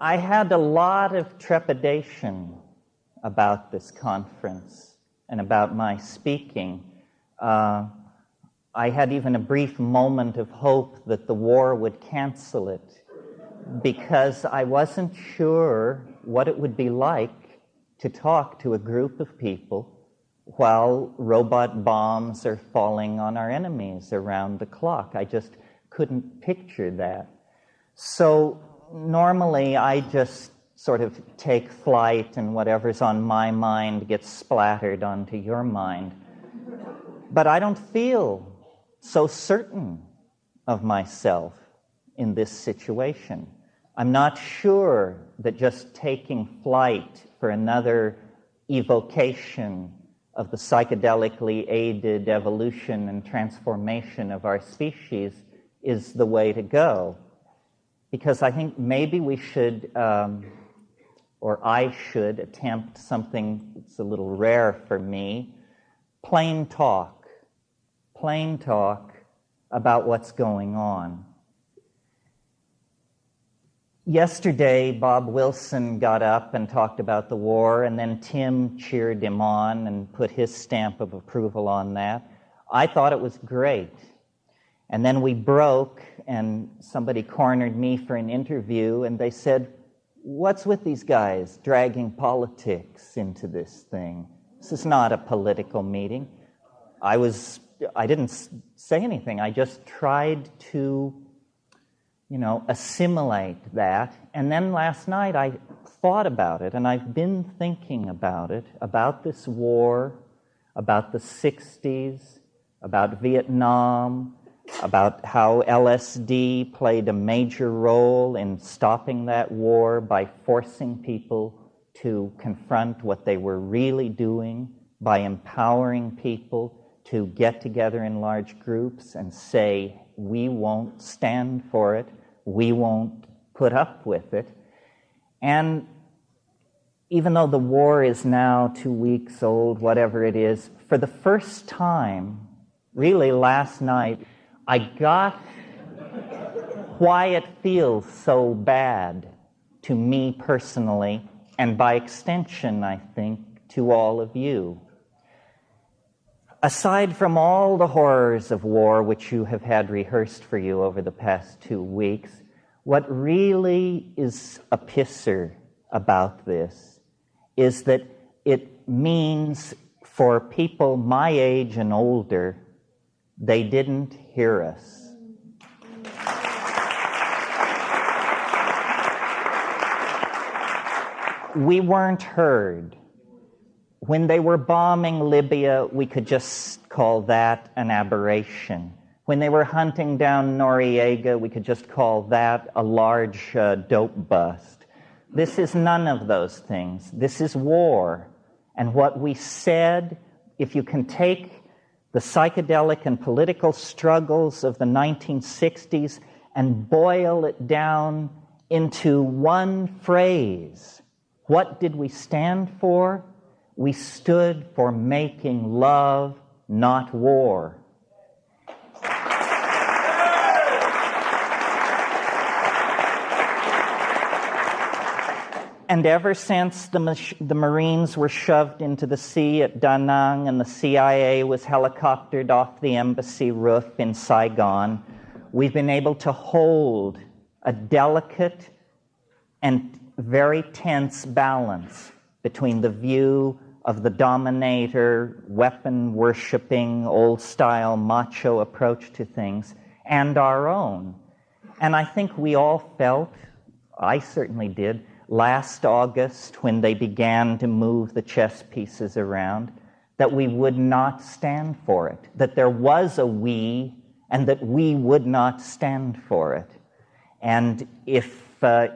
I had a lot of trepidation about this conference and about my speaking. I had even a brief moment of hope that the war would cancel it, because I wasn't sure what it would be like to talk to a group of people while robot bombs are falling on our enemies around the clock. I just couldn't picture that. So normally I just sort of take flight and whatever's on my mind gets splattered onto your mind. But I don't feel so certain of myself in this situation. I'm not sure that just taking flight for another evocation of the psychedelically aided evolution and transformation of our species is the way to go. Because I think maybe we should, or I should, attempt something that's a little rare for me, plain talk about what's going on. Yesterday, Bob Wilson got up and talked about the war, and then Tim cheered him on and put his stamp of approval on that. I thought it was great. And then we broke, and somebody cornered me for an interview, and they said, "What's with these guys dragging politics into this thing? This is not a political meeting." I didn't say anything. I just tried to assimilate that. And then last night I thought about it, and I've been thinking about it, about this war, about the 60s, about Vietnam, about how LSD played a major role in stopping that war by forcing people to confront what they were really doing, by empowering people to get together in large groups and say, "We won't stand for it. We won't put up with it." And even though the war is now 2 weeks old, whatever it is, for the first time, really last night, I got why it feels so bad to me personally, and by extension, I think, to all of you. Aside from all the horrors of war, which you have had rehearsed for you over the past 2 weeks, what really is a pisser about this is that it means for people my age and older, they didn't hear us. We weren't heard. When they were bombing Libya, we could just call that an aberration. When they were hunting down Noriega, we could just call that a large dope bust. This is none of those things. This is war. And what we said, if you can take the psychedelic and political struggles of the 1960s and boil it down into one phrase, what did we stand for? We stood for making love, not war. And ever since the Marines were shoved into the sea at Da Nang and the CIA was helicoptered off the embassy roof in Saigon, we've been able to hold a delicate and very tense balance between the view of the dominator, weapon-worshipping, old-style macho approach to things, and our own. And I think we all felt, I certainly did, last August when they began to move the chess pieces around, that we would not stand for it, that there was a we, and that we would not stand for it. And if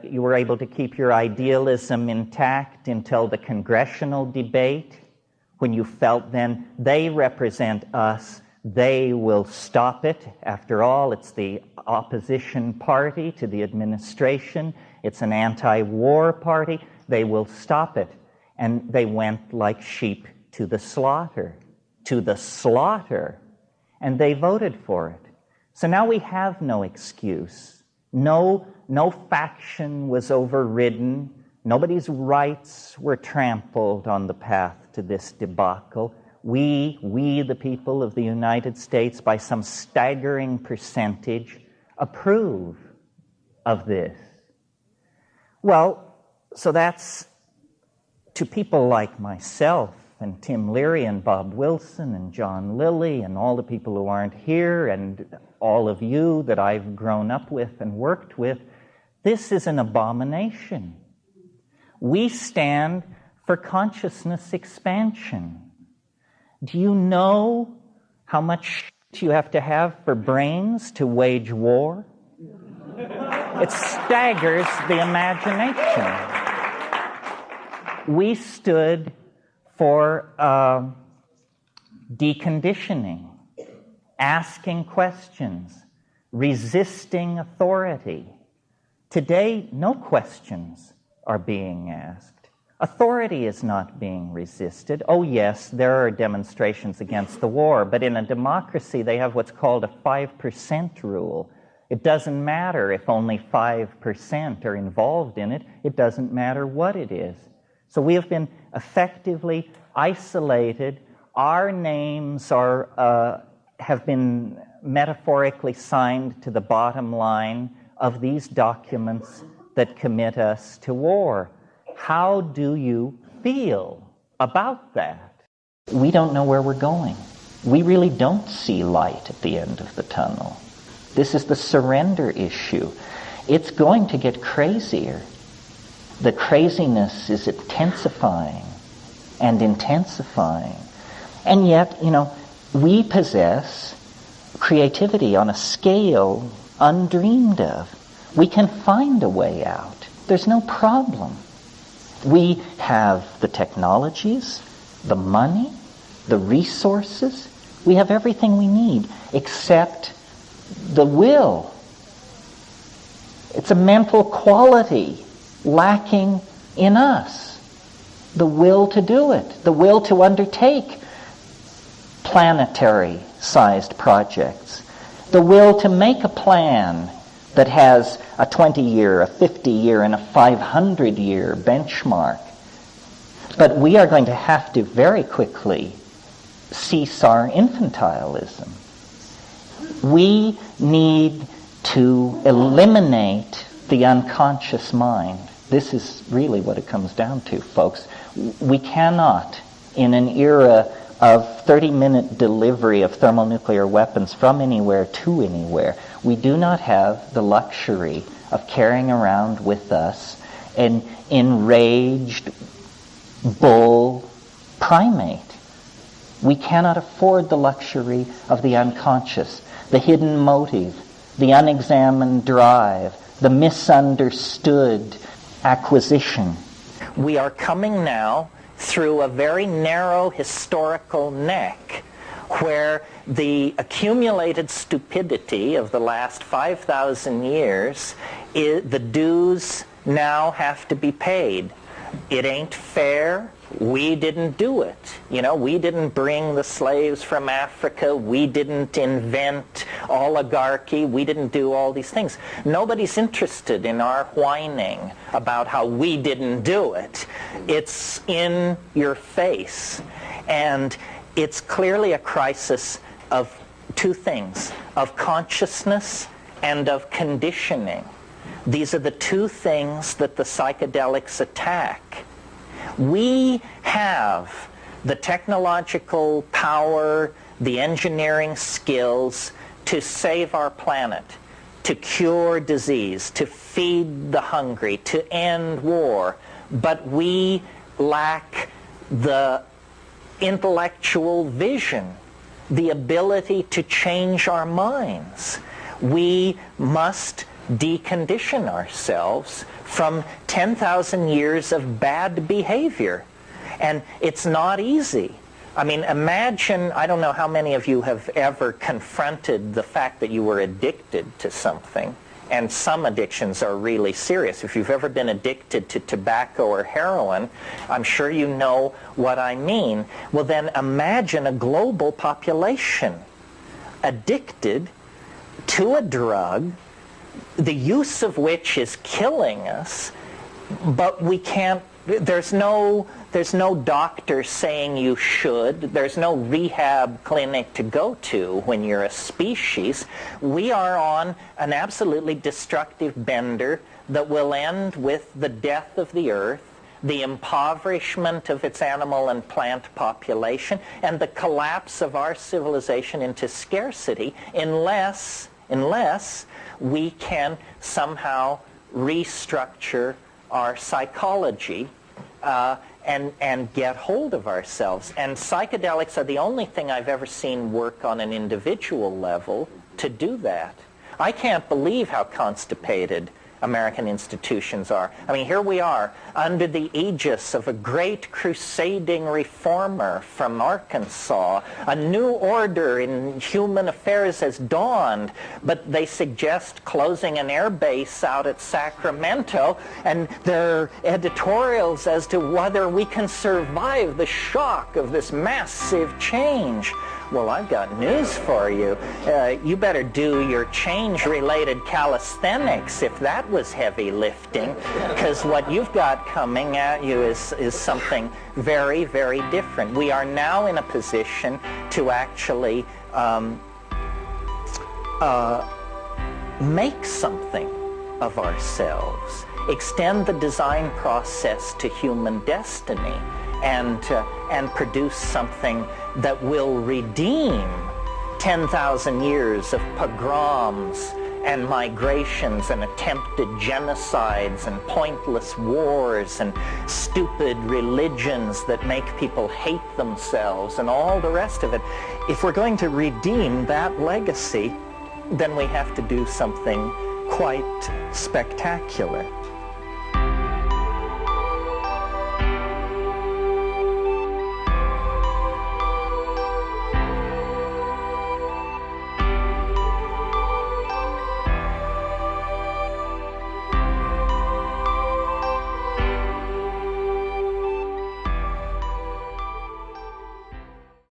you were able to keep your idealism intact until the congressional debate, when you felt then they represent us, they will stop it. After all, it's the opposition party to the administration. It's an anti-war party. They will stop it. And they went like sheep to the slaughter. To the slaughter. And they voted for it. So now we have no excuse. No faction was overridden. Nobody's rights were trampled on the path to this debacle. We, the people of the United States, by some staggering percentage, approve of this. Well, so that's to people like myself and Tim Leary and Bob Wilson and John Lilly and all the people who aren't here and all of you that I've grown up with and worked with, this is an abomination. We stand for consciousness expansion. Do you know how much you have to have for brains to wage war? It staggers the imagination. We stood for deconditioning, asking questions, resisting authority. Today, no questions are being asked. Authority is not being resisted. Oh yes, there are demonstrations against the war, but in a democracy they have what's called a 5% rule. It doesn't matter if only 5% are involved in it. It doesn't matter what it is. So we have been effectively isolated. Our names have been metaphorically signed to the bottom line of these documents that commit us to war. How do you feel about that? We don't know where we're going. We really don't see light at the end of the tunnel. This is the surrender issue. It's going to get crazier. The craziness is intensifying and intensifying. And yet, we possess creativity on a scale undreamed of. We can find a way out. There's no problem. We have the technologies, the money, the resources. We have everything we need except the will. It's a mental quality lacking in us. The will to do it. The will to undertake planetary-sized projects. The will to make a plan that has a 20-year, a 50-year, and a 500-year benchmark. But we are going to have to very quickly cease our infantilism. We need to eliminate the unconscious mind. This is really what it comes down to, folks. We cannot, in an era of 30-minute delivery of thermonuclear weapons from anywhere to anywhere, we do not have the luxury of carrying around with us an enraged bull primate. We cannot afford the luxury of the unconscious, the hidden motive, the unexamined drive, the misunderstood acquisition. We are coming now through a very narrow historical neck where the accumulated stupidity of the last 5,000 years, the dues now have to be paid. It ain't fair. We didn't do it. We didn't bring the slaves from Africa. We didn't invent oligarchy. We didn't do all these things. Nobody's interested in our whining about how we didn't do it. It's in your face. And it's clearly a crisis of two things, of consciousness and of conditioning. These are the two things that the psychedelics attack. We have the technological power, the engineering skills to save our planet, to cure disease, to feed the hungry, to end war, but we lack the intellectual vision, the ability to change our minds. We must decondition ourselves from 10,000 years of bad behavior. And it's not easy. I mean, imagine, I don't know how many of you have ever confronted the fact that you were addicted to something. And some addictions are really serious. If you've ever been addicted to tobacco or heroin, I'm sure you know what I mean. Well, then imagine a global population addicted to a drug the use of which is killing us, but we can't, there's no doctor saying you should. There's no rehab clinic to go to when you're a species. We are on an absolutely destructive bender that will end with the death of the earth, the impoverishment of its animal and plant population, and the collapse of our civilization into scarcity unless we can somehow restructure our psychology and get hold of ourselves. And psychedelics are the only thing I've ever seen work on an individual level to do that. I can't believe how constipated American institutions are. I mean, here we are under the aegis of a great crusading reformer from Arkansas. A new order in human affairs has dawned, but they suggest closing an air base out at Sacramento, and there are editorials as to whether we can survive the shock of this massive change. Well, I've got news for you. You better do your change-related calisthenics if that was heavy lifting, because what you've got coming at you is something very, very different. We are now in a position to actually make something of ourselves, extend the design process to human destiny, and produce something that will redeem 10,000 years of pogroms and migrations and attempted genocides and pointless wars and stupid religions that make people hate themselves and all the rest of it. If we're going to redeem that legacy, then we have to do something quite spectacular.